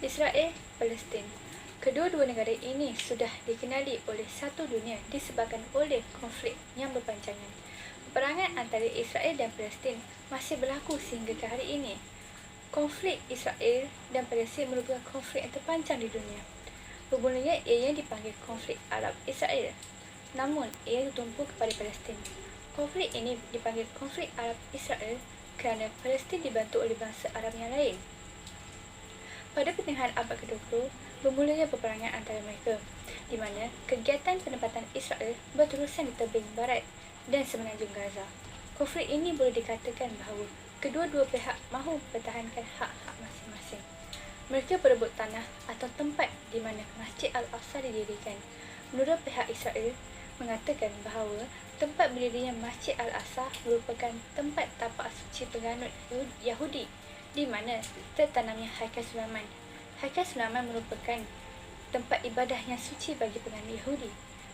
Israel, Palestin. Kedua-dua negara ini sudah dikenali oleh satu dunia disebabkan oleh konflik yang berpanjangan. Peperangan antara Israel dan Palestin masih berlaku sehingga ke hari ini. Konflik Israel dan Palestin merupakan konflik yang terpanjang di dunia. Bermulanya ia dipanggil konflik Arab-Israel, namun ia bertumpu kepada Palestin. Konflik ini dipanggil konflik Arab-Israel kerana Palestin dibantu oleh bangsa Arab yang lain. Pada pertengahan abad ke-20, bermulanya peperangan antara mereka, di mana kegiatan penempatan Israel berterusan di tebing barat dan semenanjung Gaza. Konflik ini boleh dikatakan bahawa kedua-dua pihak mahu mempertahankan hak-hak masing-masing. Mereka berebut tanah atau tempat di mana Masjid Al-Aqsa didirikan. Menurut pihak Israel, mengatakan bahawa tempat berdirinya Masjid Al-Aqsa merupakan tempat tapak suci penganut Yahudi di mana tertanamnya Haikal Sulaiman. Haikal Sulaiman merupakan tempat ibadah yang suci bagi penganut Yahudi.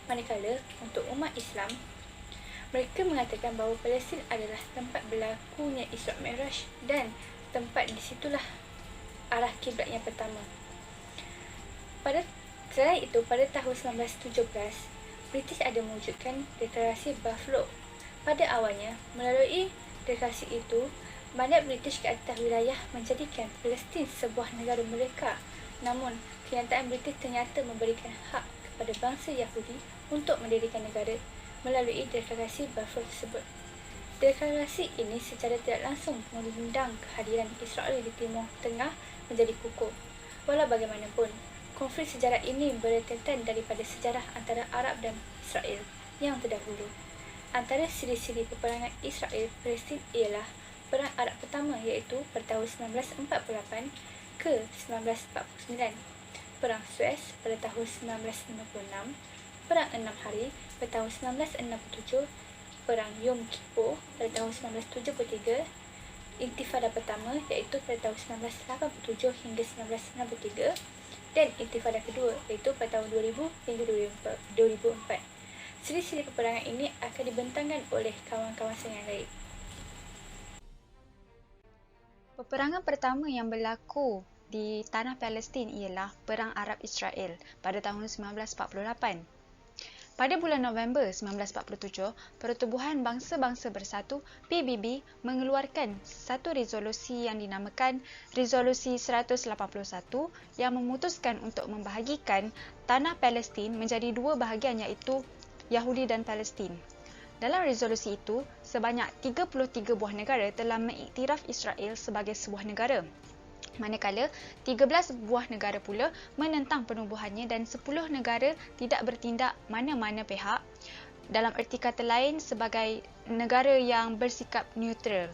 Manakala untuk umat Islam, mereka mengatakan bahawa Palestin adalah tempat berlakunya Isra' Mi'raj dan tempat di situlah arah kiblat yang pertama. Selain itu, pada tahun 1917, British ada mewujudkan deklarasi Balfour. Pada awalnya, melalui deklarasi itu, mandat British ke atas wilayah menjadikan Palestin sebuah negara mereka. Namun, kenyataan British ternyata memberikan hak kepada bangsa Yahudi untuk mendirikan negara melalui deklarasi Balfour tersebut. Deklarasi ini secara tidak langsung mengundang kehadiran Israel di Timur Tengah menjadi kukuh. Walau bagaimanapun, konflik sejarah ini berterusan daripada sejarah antara Arab dan Israel yang terdahulu. Antara siri-siri peperangan Israel-Palestin ialah Perang Arab pertama iaitu pada tahun 1948 ke 1949, Perang Suez pada tahun 1956, Perang 6 Hari pada tahun 1967, Perang Yom Kippur pada tahun 1973, Intifada pertama iaitu pada tahun 1987 hingga 1993 dan Intifada kedua iaitu pada tahun 2000 hingga 2004. Siri-siri peperangan ini akan dibentangkan oleh kawan-kawan saya yang lain. Peperangan pertama yang berlaku di tanah Palestin ialah Perang Arab-Israel pada tahun 1948. Pada bulan November 1947, Pertubuhan Bangsa-Bangsa Bersatu PBB mengeluarkan satu resolusi yang dinamakan Resolusi 181 yang memutuskan untuk membahagikan tanah Palestin menjadi dua bahagian iaitu Yahudi dan Palestin. Dalam resolusi itu, sebanyak 33 buah negara telah mengiktiraf Israel sebagai sebuah negara. Manakala 13 buah negara pula menentang penubuhannya dan 10 negara tidak bertindak mana-mana pihak, dalam erti kata lain sebagai negara yang bersikap neutral.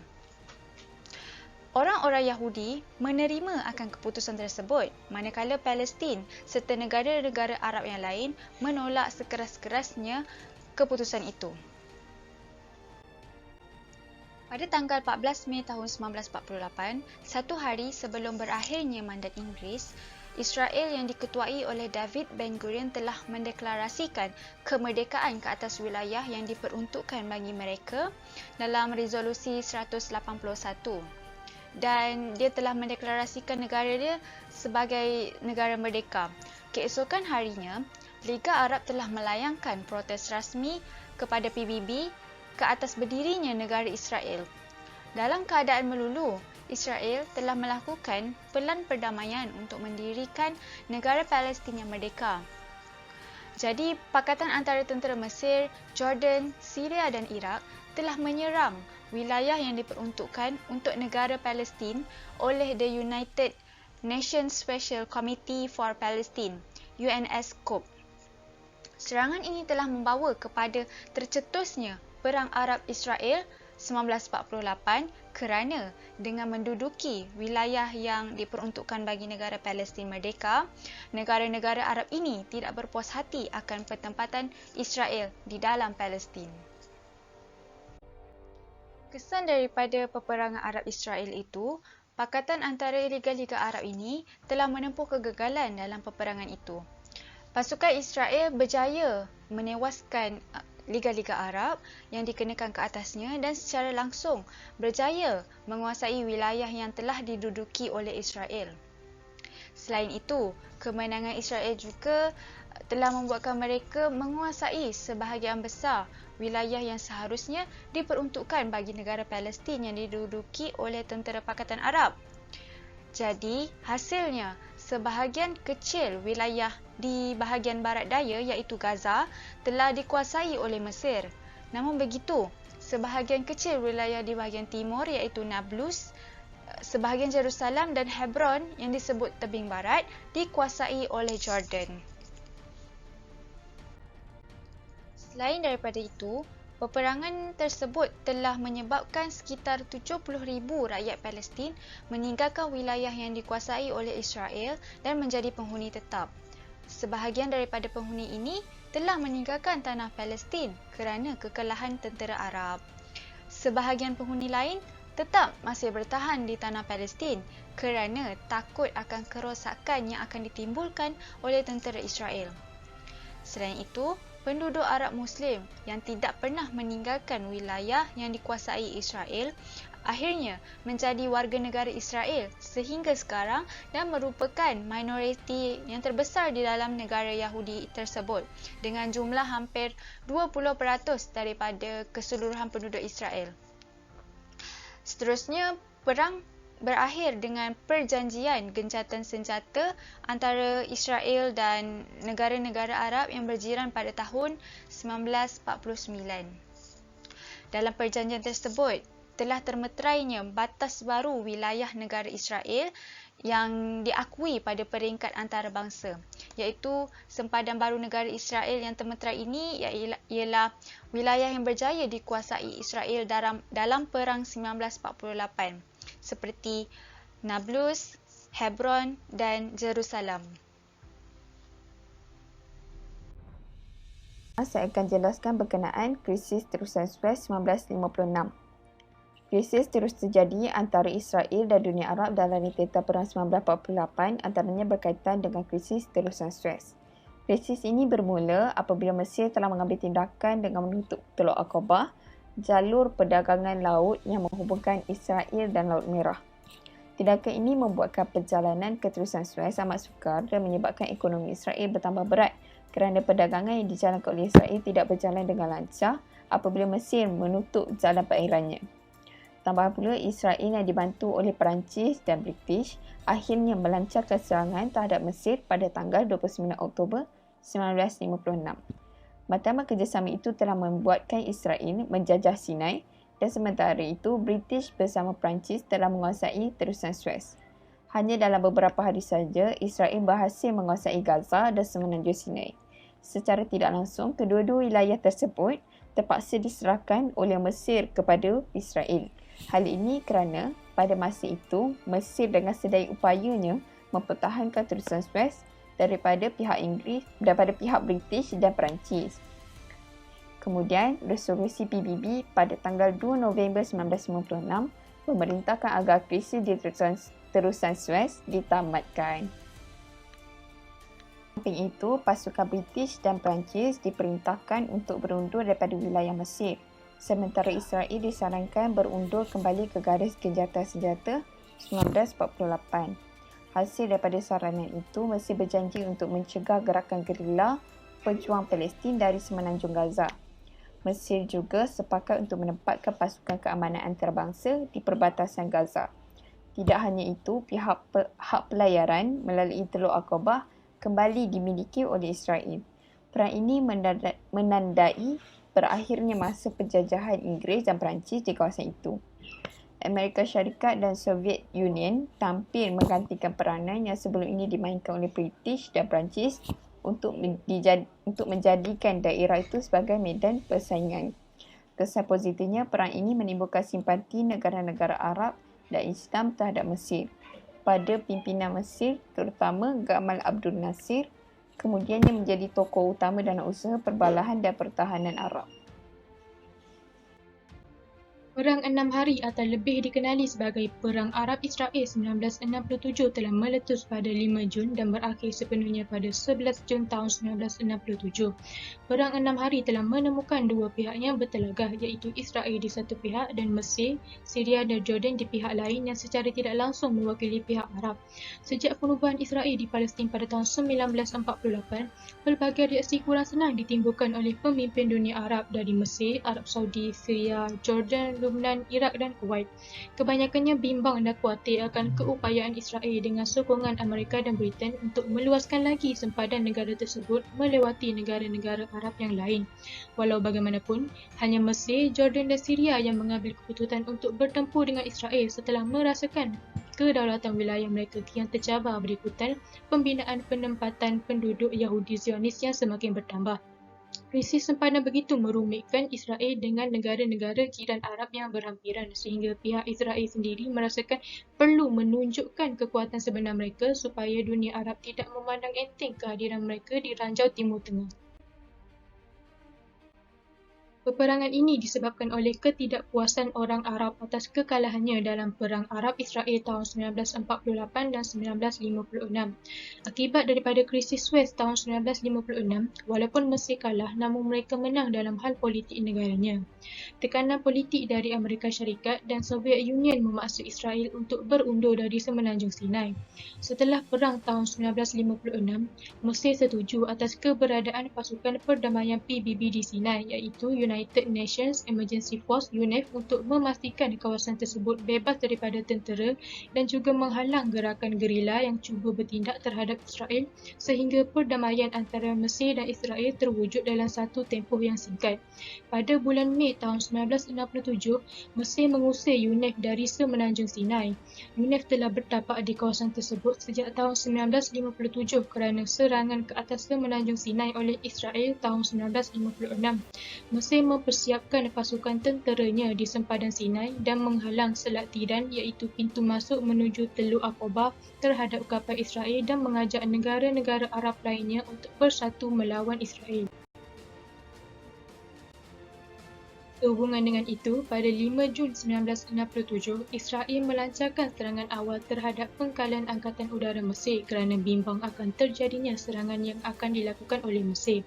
Orang-orang Yahudi menerima akan keputusan tersebut, manakala Palestin serta negara-negara Arab yang lain menolak sekeras-kerasnya keputusan itu. Pada tanggal 14 Mei tahun 1948, satu hari sebelum berakhirnya mandat Inggeris, Israel yang diketuai oleh David Ben-Gurion telah mendeklarasikan kemerdekaan ke atas wilayah yang diperuntukkan bagi mereka dalam Resolusi 181. Dan dia telah mendeklarasikan negara dia sebagai negara merdeka. Keesokan harinya, Liga Arab telah melayangkan protes rasmi kepada PBB ke atas berdirinya negara Israel. Dalam keadaan melulu, Israel telah melakukan pelan perdamaian untuk mendirikan negara Palestin yang merdeka. Jadi, pakatan antara tentera Mesir, Jordan, Syria dan Iraq telah menyerang wilayah yang diperuntukkan untuk negara Palestin oleh The United Nations Special Committee for Palestine, UNSCOP. Serangan ini telah membawa kepada tercetusnya Perang Arab-Israel 1948 kerana dengan menduduki wilayah yang diperuntukkan bagi negara Palestin merdeka, negara-negara Arab ini tidak berpuas hati akan penempatan Israel di dalam Palestin. Kesan daripada peperangan Arab-Israel itu, pakatan antara Liga-Liga Arab ini telah menempuh kegagalan dalam peperangan itu. Pasukan Israel berjaya menewaskan Liga-Liga Arab yang dikenakan ke atasnya dan secara langsung berjaya menguasai wilayah yang telah diduduki oleh Israel. Selain itu, kemenangan Israel juga telah membuatkan mereka menguasai sebahagian besar wilayah yang seharusnya diperuntukkan bagi negara Palestin yang diduduki oleh Tentera Pakatan Arab. Jadi, hasilnya, sebahagian kecil wilayah di bahagian barat daya iaitu Gaza telah dikuasai oleh Mesir. Namun begitu, sebahagian kecil wilayah di bahagian timur iaitu Nablus, sebahagian Jerusalem dan Hebron yang disebut tebing barat dikuasai oleh Jordan. Selain daripada itu, peperangan tersebut telah menyebabkan sekitar 70,000 rakyat Palestin meninggalkan wilayah yang dikuasai oleh Israel dan menjadi penghuni tetap. Sebahagian daripada penghuni ini telah meninggalkan tanah Palestin kerana kekalahan tentera Arab. Sebahagian penghuni lain tetap masih bertahan di tanah Palestin kerana takut akan kerosakan yang akan ditimbulkan oleh tentera Israel. Selain itu, penduduk Arab Muslim yang tidak pernah meninggalkan wilayah yang dikuasai Israel akhirnya menjadi warga negara Israel sehingga sekarang dan merupakan minoriti yang terbesar di dalam negara Yahudi tersebut dengan jumlah hampir 20% daripada keseluruhan penduduk Israel. Seterusnya, perang berakhir dengan perjanjian gencatan senjata antara Israel dan negara-negara Arab yang berjiran pada tahun 1949. Dalam perjanjian tersebut, telah termeterainya batas baru wilayah negara Israel yang diakui pada peringkat antarabangsa, iaitu sempadan baru negara Israel yang termeterai ini ialah wilayah yang berjaya dikuasai Israel dalam Perang 1948. Seperti Nablus, Hebron dan Jerusalem. Saya akan jelaskan berkenaan krisis terusan Suez 1956. Krisis terus terjadi antara Israel dan dunia Arab dalam rentetan Perang 1948, antaranya berkaitan dengan krisis terusan Suez. Krisis ini bermula apabila Mesir telah mengambil tindakan dengan menutup Teluk Aqabah, jalur perdagangan laut yang menghubungkan Israel dan Laut Merah. Tindakan ini membuatkan perjalanan ke terusan Suez amat sukar dan menyebabkan ekonomi Israel bertambah berat kerana perdagangan yang dijalankan oleh Israel tidak berjalan dengan lancar apabila Mesir menutup jalan perairannya. Tambah pula, Israel yang dibantu oleh Perancis dan British akhirnya melancarkan serangan terhadap Mesir pada tanggal 29 Oktober 1956. Mahkamah kerjasama itu telah membuatkan Israel menjajah Sinai dan sementara itu British bersama Perancis telah menguasai terusan Suez. Hanya dalam beberapa hari saja, Israel berhasil menguasai Gaza dan semenanjung Sinai. Secara tidak langsung, kedua-dua wilayah tersebut terpaksa diserahkan oleh Mesir kepada Israel. Hal ini kerana pada masa itu, Mesir dengan sedaya upayanya mempertahankan terusan Suez daripada pihak British dan Perancis. Kemudian, resolusi PBB pada tanggal 2 November 1956 memerintahkan agar krisis di terusan Suez ditamatkan. Samping itu, pasukan British dan Perancis diperintahkan untuk berundur daripada wilayah Mesir, sementara Israel disarankan berundur kembali ke garis gencatan senjata 1948. Hasil daripada saranan itu, Mesir berjanji untuk mencegah gerakan gerila pejuang Palestin dari semenanjung Gaza. Mesir juga sepakat untuk menempatkan pasukan keamanan antarabangsa di perbatasan Gaza. Tidak hanya itu, hak pelayaran melalui Teluk Aqabah kembali dimiliki oleh Israel. Perang ini menandai berakhirnya masa penjajahan Inggeris dan Perancis di kawasan itu. Amerika Syarikat dan Soviet Union tampil menggantikan peranan yang sebelum ini dimainkan oleh British dan Perancis untuk menjadikan daerah itu sebagai medan persaingan. Kesan positifnya, perang ini menimbulkan simpati negara-negara Arab dan Islam terhadap Mesir pada pimpinan Mesir, terutama Gamal Abdul Nasir, kemudiannya menjadi tokoh utama dalam usaha perbalahan dan pertahanan Arab. Perang 6 hari atau lebih dikenali sebagai Perang Arab-Israel 1967 telah meletus pada 5 Jun dan berakhir sepenuhnya pada 11 Jun tahun 1967. Perang 6 hari telah menemukan dua pihak yang bertelagah iaitu Israel di satu pihak dan Mesir, Syria dan Jordan di pihak lain yang secara tidak langsung mewakili pihak Arab. Sejak penubuhan Israel di Palestin pada tahun 1948, pelbagai reaksi kurang senang ditimbulkan oleh pemimpin dunia Arab dari Mesir, Arab Saudi, Syria, Jordan, Lebanon, Iraq dan Kuwait. Kebanyakannya bimbang dan khawatir akan keupayaan Israel dengan sokongan Amerika dan Britain untuk meluaskan lagi sempadan negara tersebut melewati negara-negara Arab yang lain. Walau bagaimanapun, hanya Mesir, Jordan dan Syria yang mengambil keputusan untuk bertempur dengan Israel setelah merasakan kedaulatan wilayah mereka yang tercabar berikutan pembinaan penempatan penduduk Yahudi Zionis yang semakin bertambah. Krisis sempadan begitu merumitkan Israel dengan negara-negara jiran Arab yang berhampiran sehingga pihak Israel sendiri merasakan perlu menunjukkan kekuatan sebenar mereka supaya dunia Arab tidak memandang enteng kehadiran mereka di ranjau Timur Tengah. Peperangan ini disebabkan oleh ketidakpuasan orang Arab atas kekalahannya dalam Perang Arab-Israel tahun 1948 dan 1956. Akibat daripada krisis Suez tahun 1956, walaupun Mesir kalah namun mereka menang dalam hal politik negaranya. Tekanan politik dari Amerika Syarikat dan Soviet Union memaksa Israel untuk berundur dari Semenanjung Sinai. Setelah Perang tahun 1956, Mesir setuju atas keberadaan pasukan perdamaian PBB di Sinai iaitu United Nations Emergency Force UNEF untuk memastikan kawasan tersebut bebas daripada tentera dan juga menghalang gerakan gerila yang cuba bertindak terhadap Israel sehingga perdamaian antara Mesir dan Israel terwujud dalam satu tempoh yang singkat. Pada bulan Mei tahun 1967, Mesir mengusir UNEF dari Semenanjung Sinai. UNEF telah bertapak di kawasan tersebut sejak tahun 1957 kerana serangan ke atas Semenanjung Sinai oleh Israel tahun 1956. Mesir mempersiapkan pasukan tenteranya di sempadan Sinai dan menghalang Selat Tiran iaitu pintu masuk menuju Teluk Aqaba terhadap kapal Israel dan mengajak negara-negara Arab lainnya untuk bersatu melawan Israel. Sehubungan dengan itu, pada 5 Jun 1967, Israel melancarkan serangan awal terhadap pengkalan Angkatan Udara Mesir kerana bimbang akan terjadinya serangan yang akan dilakukan oleh Mesir.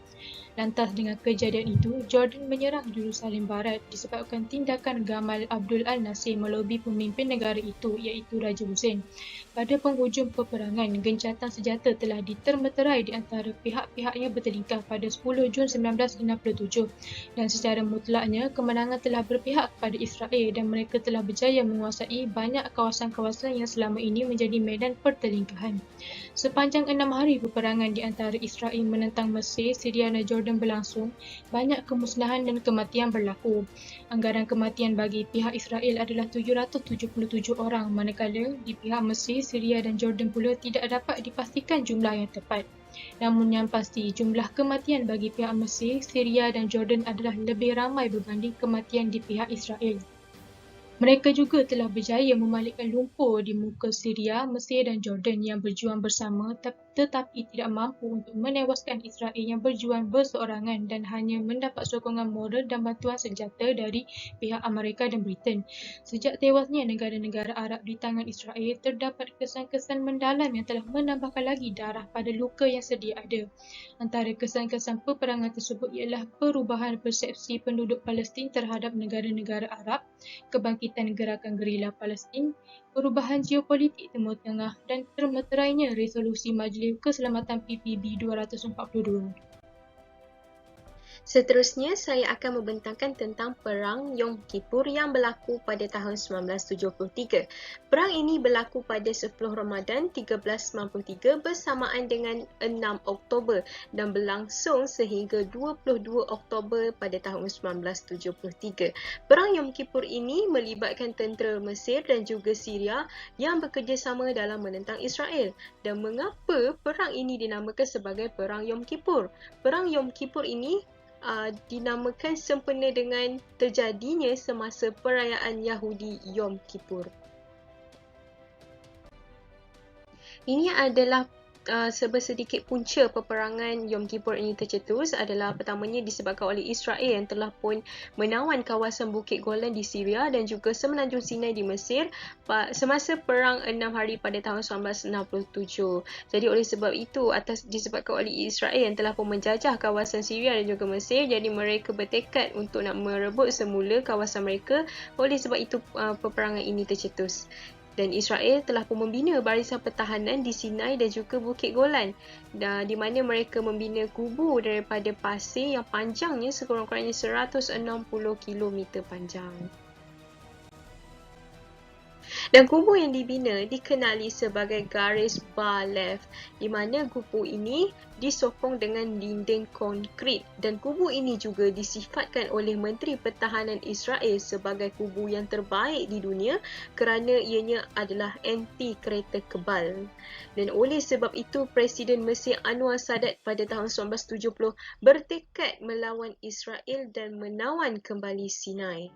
Lantas dengan kejadian itu, Jordan menyerang Jerusalem Barat disebabkan tindakan Gamal Abdul Al-Nasir melobi pemimpin negara itu iaitu Raja Hussein. Pada penghujung peperangan, gencatan senjata telah ditermeterai di antara pihak-pihak yang bertelingkah pada 10 Jun 1967 dan secara mutlaknya kemenangan telah berpihak kepada Israel dan mereka telah berjaya menguasai banyak kawasan-kawasan yang selama ini menjadi medan pertelingkahan. Sepanjang 6 hari peperangan di antara Israel menentang Mesir, Syria dan Jordan berlangsung, banyak kemusnahan dan kematian berlaku. Anggaran kematian bagi pihak Israel adalah 777 orang, manakala di pihak Mesir, Syria dan Jordan pula tidak dapat dipastikan jumlah yang tepat. Namun yang pasti, jumlah kematian bagi pihak Mesir, Syria dan Jordan adalah lebih ramai berbanding kematian di pihak Israel. Mereka juga telah berjaya memalikkan lumpur di muka Syria, Mesir dan Jordan yang berjuang bersama tetapi tidak mampu untuk menewaskan Israel yang berjuang berseorangan dan hanya mendapat sokongan moral dan bantuan senjata dari pihak Amerika dan Britain. Sejak tewasnya negara-negara Arab di tangan Israel, terdapat kesan-kesan mendalam yang telah menambahkan lagi darah pada luka yang sedia ada. Antara kesan-kesan peperangan tersebut ialah perubahan persepsi penduduk Palestin terhadap negara-negara Arab, kebangkitan gerakan gerila Palestin, perubahan geopolitik Timur Tengah dan termeterainya resolusi Majlis Keselamatan PBB 242. Seterusnya, saya akan membentangkan tentang Perang Yom Kippur yang berlaku pada tahun 1973. Perang ini berlaku pada 10 Ramadan 1393 bersamaan dengan 6 Oktober dan berlangsung sehingga 22 Oktober pada tahun 1973. Perang Yom Kippur ini melibatkan tentera Mesir dan juga Syria yang bekerjasama dalam menentang Israel. Dan mengapa perang ini dinamakan sebagai Perang Yom Kippur? Perang Yom Kippur ini dinamakan sempena dengan terjadinya semasa perayaan Yahudi Yom Kippur. Ini adalah sedikit punca peperangan Yom Kippur ini tercetus adalah pertamanya disebabkan oleh Israel yang telah pun menawan kawasan Bukit Golan di Syria dan juga Semenanjung Sinai di Mesir semasa perang 6 hari pada tahun 1967. Jadi oleh sebab itu, disebabkan oleh Israel yang telah pun menjajah kawasan Syria dan juga Mesir, jadi mereka bertekad untuk nak merebut semula kawasan mereka. Oleh sebab itu peperangan ini tercetus. Dan Israel telah pun membina barisan pertahanan di Sinai dan juga Bukit Golan, di mana mereka membina kubu daripada pasir yang panjangnya sekurang-kurangnya 160 km panjang. Dan kubu yang dibina dikenali sebagai garis bar-lev, di mana kubu ini disokong dengan dinding konkrit, dan kubu ini juga disifatkan oleh Menteri Pertahanan Israel sebagai kubu yang terbaik di dunia kerana ianya adalah anti kereta kebal. Dan oleh sebab itu, Presiden Mesir Anwar Sadat pada tahun 1970 bertekad melawan Israel dan menawan kembali Sinai.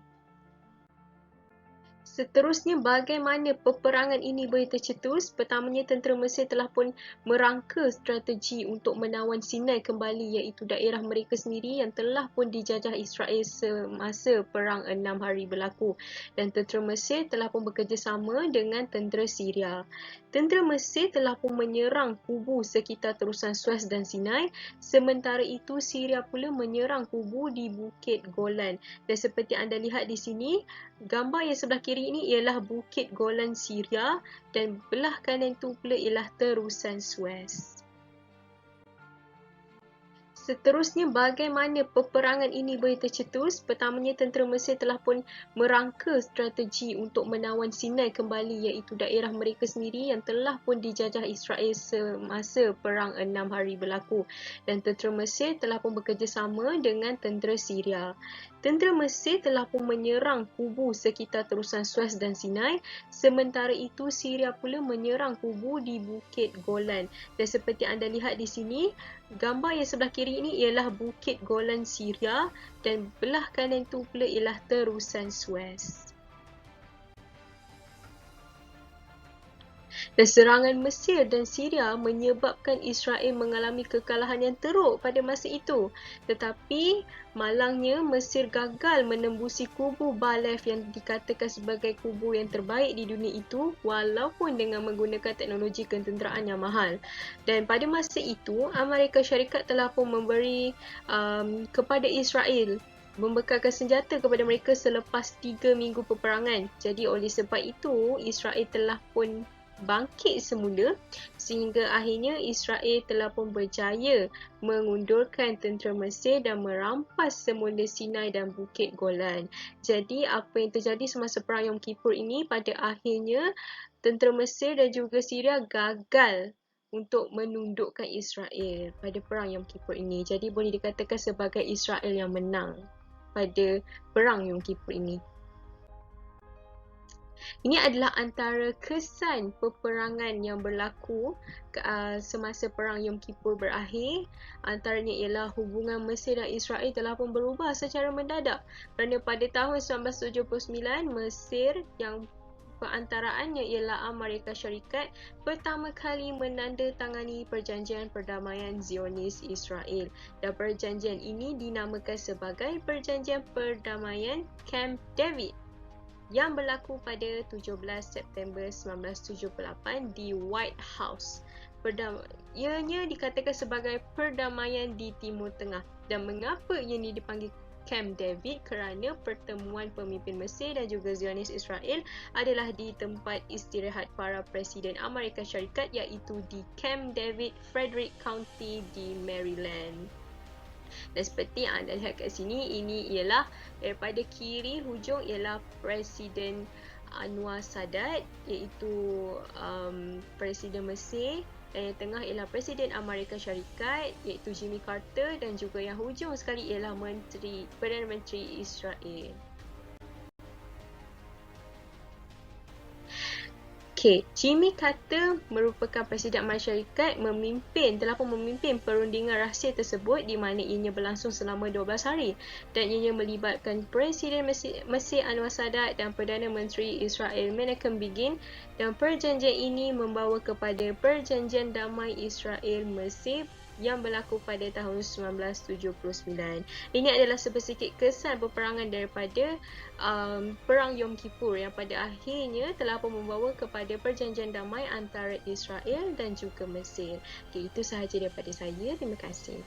Seterusnya, bagaimana peperangan ini boleh tercetus? Pertamanya, tentera Mesir telah pun merangka strategi untuk menawan Sinai kembali, iaitu daerah mereka sendiri yang telah pun dijajah Israel semasa perang 6 hari berlaku. Dan tentera Mesir telah pun bekerjasama dengan tentera Syria. Tentera Mesir telah pun menyerang kubu sekitar terusan Suez dan Sinai, sementara itu Syria pula menyerang kubu di Bukit Golan. Dan seperti anda lihat di sini, gambar yang sebelah kiri ini ialah Bukit Golan Syria dan belah kanan itu pula ialah terusan Suez. Seterusnya, bagaimana peperangan ini boleh tercetus? Pertamanya, tentera Mesir telah pun merangka strategi untuk menawan Sinai kembali, iaitu daerah mereka sendiri yang telah pun dijajah Israel semasa perang 6 hari berlaku. Dan tentera Mesir telah pun bekerjasama dengan tentera Syria. Tentera Mesir telah pun menyerang kubu sekitar terusan Suez dan Sinai, sementara itu Syria pula menyerang kubu di Bukit Golan. Dan seperti anda lihat di sini, gambar yang sebelah kiri ini ialah Bukit Golan Syria dan belah kanan itu pula ialah terusan Suez. Dan serangan Mesir dan Syria menyebabkan Israel mengalami kekalahan yang teruk pada masa itu. Tetapi malangnya Mesir gagal menembusi kubu bar-lev yang dikatakan sebagai kubu yang terbaik di dunia itu, walaupun dengan menggunakan teknologi ketenteraan yang mahal. Dan pada masa itu, Amerika Syarikat telah pun memberi kepada Israel, membekalkan senjata kepada mereka selepas 3 minggu peperangan. Jadi oleh sebab itu, Israel telah pun bangkit semula sehingga akhirnya Israel telah pun berjaya mengundurkan tentera Mesir dan merampas semula Sinai dan Bukit Golan. Jadi apa yang terjadi semasa perang Yom Kippur ini, pada akhirnya tentera Mesir dan juga Syria gagal untuk menundukkan Israel pada perang Yom Kippur ini. Jadi boleh dikatakan sebagai Israel yang menang pada perang Yom Kippur ini. Ini adalah antara kesan peperangan yang berlaku semasa perang Yom Kippur berakhir. Antaranya ialah hubungan Mesir dan Israel telah pun berubah secara mendadak. Kerana pada tahun 1979, Mesir yang perantaraannya ialah Amerika Syarikat pertama kali menandatangani perjanjian perdamaian Zionis Israel. Dan perjanjian ini dinamakan sebagai Perjanjian Perdamaian Camp David yang berlaku pada 17 September 1978 di White House. Ianya dikatakan sebagai perdamaian di Timur Tengah. Dan mengapa ianya dipanggil Camp David? Kerana pertemuan pemimpin Mesir dan juga Zionis Israel adalah di tempat istirahat para Presiden Amerika Syarikat, iaitu di Camp David, Frederick County di Maryland. Dan seperti yang anda lihat kat sini, ini ialah daripada kiri hujung ialah Presiden Anwar Sadat, iaitu Presiden Mesir, dan yang tengah ialah Presiden Amerika Syarikat, iaitu Jimmy Carter, dan juga yang hujung sekali ialah Perdana Menteri Israel. Okey, Jimmy Carter merupakan Presiden Amerika Syarikat telah pun memimpin perundingan rahsia tersebut di mana ianya berlangsung selama 12 hari dan ianya melibatkan Presiden Mesir Anwar Sadat dan Perdana Menteri Israel Menachem Begin, dan perjanjian ini membawa kepada Perjanjian Damai Israel-Mesir yang berlaku pada tahun 1979. Ini adalah sedikit kesan peperangan daripada Perang Yom Kippur yang pada akhirnya telah pun membawa kepada perjanjian damai antara Israel dan juga Mesir. Okay, itu sahaja daripada saya. Terima kasih.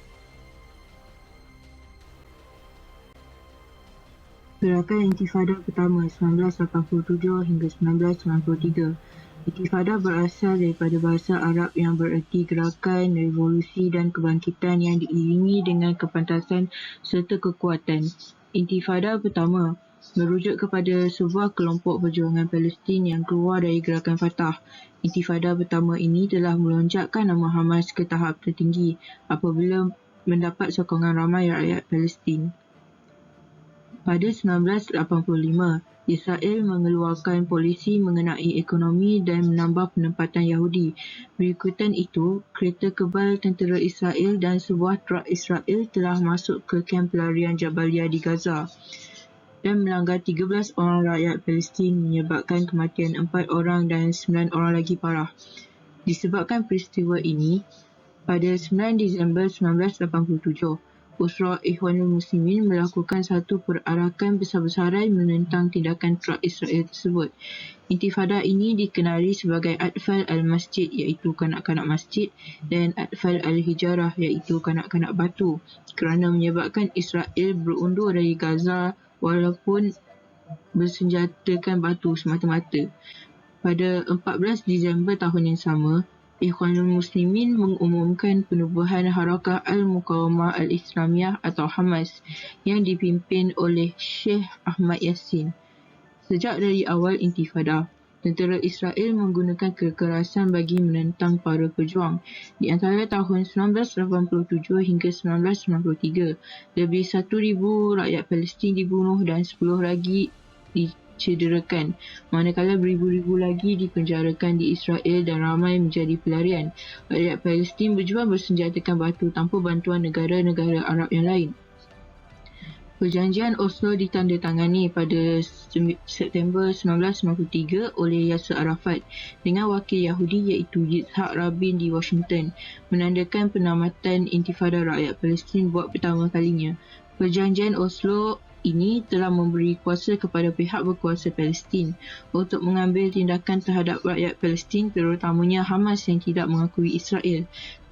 Gerakan Intifada pertama 1987 hingga 1993. Intifada berasal daripada bahasa Arab yang bererti gerakan, revolusi dan kebangkitan yang diiringi dengan kepantasan serta kekuatan. Intifada pertama merujuk kepada sebuah kelompok perjuangan Palestin yang keluar dari gerakan Fatah. Intifada pertama ini telah melonjakkan nama Hamas ke tahap tertinggi apabila mendapat sokongan ramai rakyat Palestin. Pada 1985, Israel mengeluarkan polisi mengenai ekonomi dan menambah penempatan Yahudi. Berikutan itu, kereta kebal tentera Israel dan sebuah truk Israel telah masuk ke kamp pelarian Jabalia di Gaza dan melanggar 13 orang rakyat Palestin, menyebabkan kematian 4 orang dan 9 orang lagi parah. Disebabkan peristiwa ini, pada 9 Disember 1987, Usra Ikhwanul Muslimin melakukan satu perarakan besar-besaran menentang tindakan truk Israel tersebut. Intifada ini dikenali sebagai Atfal al-Masjid iaitu kanak-kanak masjid dan Atfal al-Hijarah iaitu kanak-kanak batu kerana menyebabkan Israel berundur dari Gaza walaupun bersenjatakan batu semata-mata. Pada 14 Disember tahun yang sama, Ikhwanul Muslimin mengumumkan penubuhan Harakah Al-Muqawamah Al-Islamiyah atau Hamas yang dipimpin oleh Sheikh Ahmad Yassin. Sejak dari awal Intifada, tentera Israel menggunakan kekerasan bagi menentang para pejuang. Di antara tahun 1987 hingga 1993, lebih 1,000 rakyat Palestin dibunuh dan 10 lagi dicederakan, manakala beribu-ribu lagi dipenjarakan di Israel dan ramai menjadi pelarian. Rakyat Palestin berjuang bersenjatakan batu tanpa bantuan negara-negara Arab yang lain. Perjanjian Oslo ditandatangani pada September 1993 oleh Yasser Arafat dengan wakil Yahudi iaitu Yitzhak Rabin di Washington, menandakan penamatan Intifada rakyat Palestin buat pertama kalinya. Perjanjian Oslo ini telah memberi kuasa kepada pihak berkuasa Palestin untuk mengambil tindakan terhadap rakyat Palestin, terutamanya Hamas yang tidak mengakui Israel.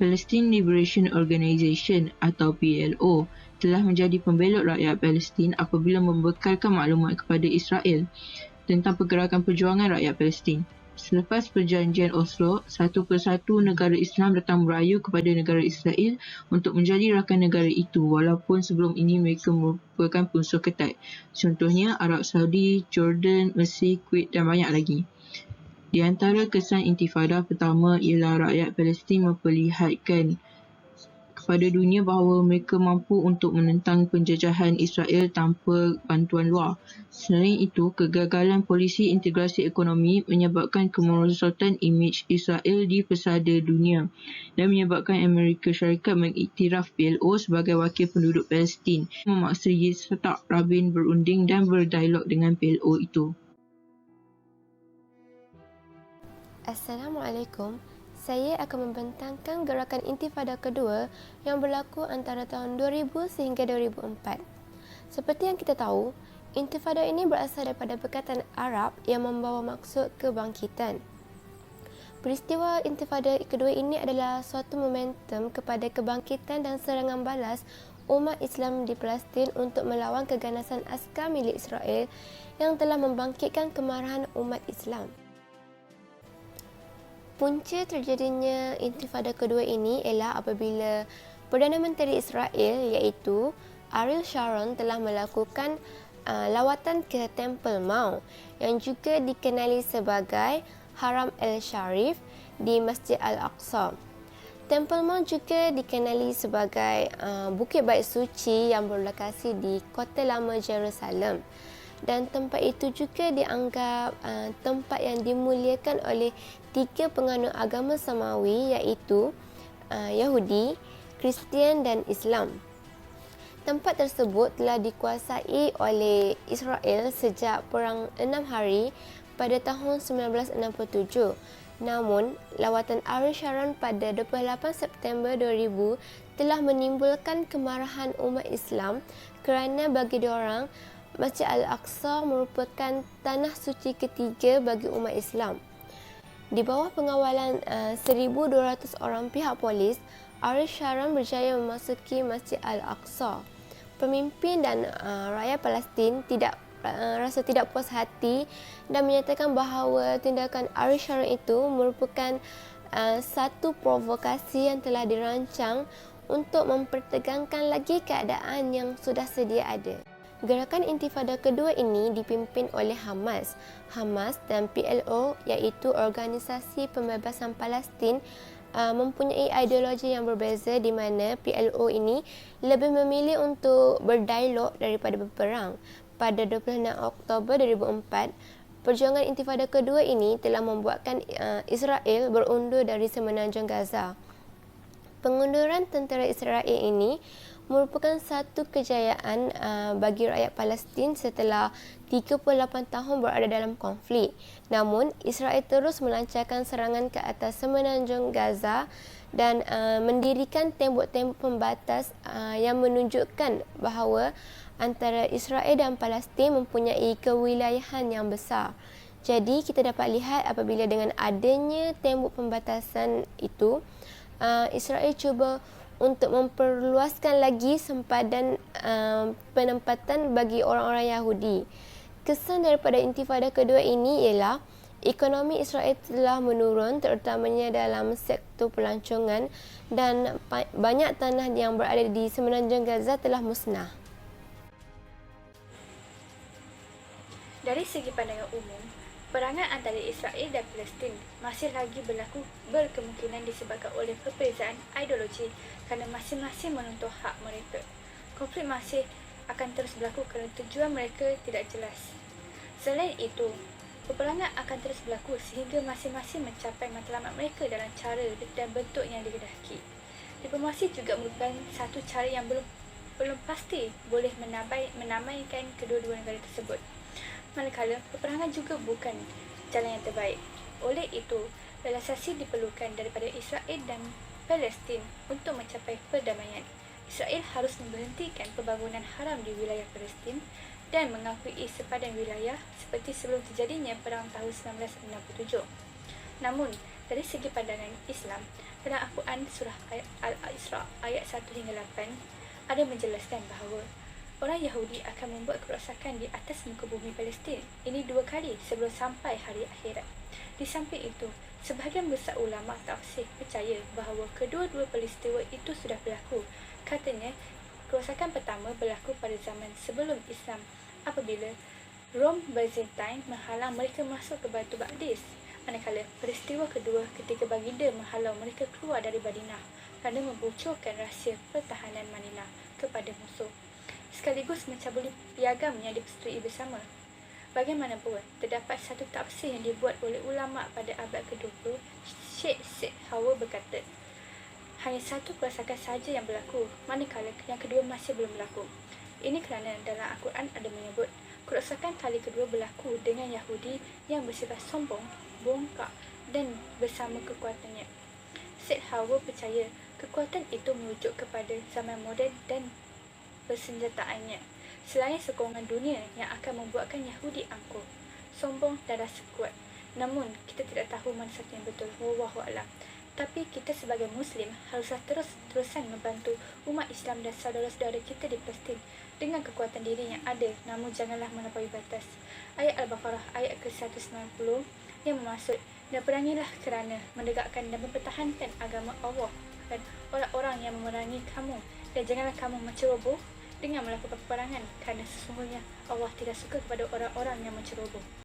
Palestine Liberation Organization atau PLO telah menjadi pembelot rakyat Palestin apabila membekalkan maklumat kepada Israel tentang pergerakan perjuangan rakyat Palestin. Selepas perjanjian Oslo, satu persatu negara Islam datang merayu kepada negara Israel untuk menjadi rakan negara itu walaupun sebelum ini mereka merupakan musuh ketat. Contohnya Arab Saudi, Jordan, Mesir, Kuwait dan banyak lagi. Di antara kesan Intifada pertama ialah rakyat Palestin memperlihatkan kepada dunia bahawa mereka mampu untuk menentang penjajahan Israel tanpa bantuan luar. Selain itu, kegagalan polisi integrasi ekonomi menyebabkan kemerosotan imej Israel di pesada dunia dan menyebabkan Amerika Syarikat mengiktiraf PLO sebagai wakil penduduk Palestin, memaksa Yitzhak Rabin berunding dan berdialog dengan PLO itu. Assalamualaikum. Saya akan membentangkan gerakan Intifada kedua yang berlaku antara tahun 2000 sehingga 2004. Seperti yang kita tahu, Intifada ini berasal daripada perkataan Arab yang membawa maksud kebangkitan. Peristiwa Intifada kedua ini adalah suatu momentum kepada kebangkitan dan serangan balas umat Islam di Palestin untuk melawan keganasan askar milik Israel yang telah membangkitkan kemarahan umat Islam. Punca terjadinya Intifada kedua ini ialah apabila Perdana Menteri Israel iaitu Ariel Sharon telah melakukan lawatan ke Temple Mount yang juga dikenali sebagai Haram al-Sharif di Masjid Al-Aqsa. Temple Mount juga dikenali sebagai Bukit Bait Suci yang berlokasi di Kota Lama Jerusalem. dan tempat itu juga dianggap tempat yang dimuliakan oleh 3 penganut agama Samawi, iaitu Yahudi, Kristian dan Islam. Tempat tersebut telah dikuasai oleh Israel sejak Perang 6 Hari pada tahun 1967. Namun, lawatan Ariel Sharon pada 28 September 2000 telah menimbulkan kemarahan umat Islam kerana bagi diorang, Masjid Al-Aqsa merupakan tanah suci ketiga bagi umat Islam. Di bawah pengawalan 1,200 orang pihak polis, Ariel Sharon berjaya memasuki Masjid Al-Aqsa. Pemimpin dan rakyat Palestin rasa tidak puas hati dan menyatakan bahawa tindakan Ariel Sharon itu merupakan satu provokasi yang telah dirancang untuk mempertegangkan lagi keadaan yang sudah sedia ada. Gerakan Intifada kedua ini dipimpin oleh Hamas. Hamas dan PLO, iaitu Organisasi Pembebasan Palestin, mempunyai ideologi yang berbeza di mana PLO ini lebih memilih untuk berdialog daripada berperang. Pada 26 Oktober 2004, perjuangan Intifada kedua ini telah membuatkan Israel berundur dari semenanjung Gaza. Pengunduran tentera Israel ini merupakan satu kejayaan bagi rakyat Palestin setelah 38 tahun berada dalam konflik. Namun, Israel terus melancarkan serangan ke atas semenanjung Gaza dan mendirikan tembok-tembok pembatas yang menunjukkan bahawa antara Israel dan Palestin mempunyai kewilayahan yang besar. Jadi, kita dapat lihat apabila dengan adanya tembok pembatasan itu, Israel cuba untuk memperluaskan lagi sempadan penempatan bagi orang-orang Yahudi. Kesan daripada Intifada kedua ini ialah ekonomi Israel telah menurun, terutamanya dalam sektor pelancongan, dan banyak tanah yang berada di semenanjung Gaza telah musnah. Dari segi pandangan umum, perangan antara Israel dan Palestin masih lagi berkemungkinan disebabkan oleh perbezaan ideologi kerana masing-masing menuntut hak mereka. Konflik masih akan terus berlaku kerana tujuan mereka tidak jelas. Selain itu, peperangan akan terus berlaku sehingga masing-masing mencapai matlamat mereka dalam cara dan bentuk yang dikehendaki. Diplomasi juga merupakan satu cara yang belum pasti boleh menamaikan kedua-dua negara tersebut. Manakala peperangan juga bukan jalan yang terbaik. Oleh itu, realisasi diperlukan daripada Israel dan Palestin untuk mencapai perdamaian. Israel harus memberhentikan pembangunan haram di wilayah Palestin dan mengakui sepadan wilayah seperti sebelum terjadinya perang tahun 1967. Namun, dari segi pandangan Islam, dalam Al-Quran surah Al-Isra ayat 1 hingga 8 ada menjelaskan bahawa orang Yahudi akan membuat kerosakan di atas muka bumi Palestin. Ini 2 kali sebelum sampai hari akhirat. Di samping itu, sebahagian besar ulama tafsir percaya bahawa kedua-dua peristiwa itu sudah berlaku. Katanya, kerosakan pertama berlaku pada zaman sebelum Islam apabila Rom Byzantine menghalang mereka masuk ke Batu Maqdis. Manakala peristiwa kedua ketika baginda menghalau mereka keluar dari Madinah kerana membocorkan rahsia pertahanan Madinah kepada musuh, sekaligus mencabuli piagam yang dipersetujui bersama. Bagaimanapun, terdapat satu tafsir yang dibuat oleh ulama pada abad ke-20. Syekh Said Hawa berkata, hanya satu kerosakan saja yang berlaku, manakala yang kedua masih belum berlaku. Ini kerana dalam Al-Quran ada menyebut kerosakan kali kedua berlaku dengan Yahudi yang bersifat sombong, bongkak dan bersama kekuatannya. Said Hawa percaya kekuatan itu merujuk kepada zaman moden dan persenjataannya, selain sokongan dunia yang akan membuatkan Yahudi angkuh, sombong dan rasa kuat. Namun, kita tidak tahu mana satu yang betul. Wallahu a'lam. Tapi kita sebagai Muslim haruslah terus-terusan membantu umat Islam dan saudara-saudara kita di Palestin dengan kekuatan diri yang ada, namun janganlah melampaui batas. Ayat Al-Baqarah ayat ke-190 yang bermaksud, dan perangilah kerana menegakkan dan mempertahankan agama Allah dan orang-orang yang memerangi kamu, dan janganlah kamu menceroboh dengan melakukan peperangan kerana sesungguhnya Allah tidak suka kepada orang-orang yang menceroboh.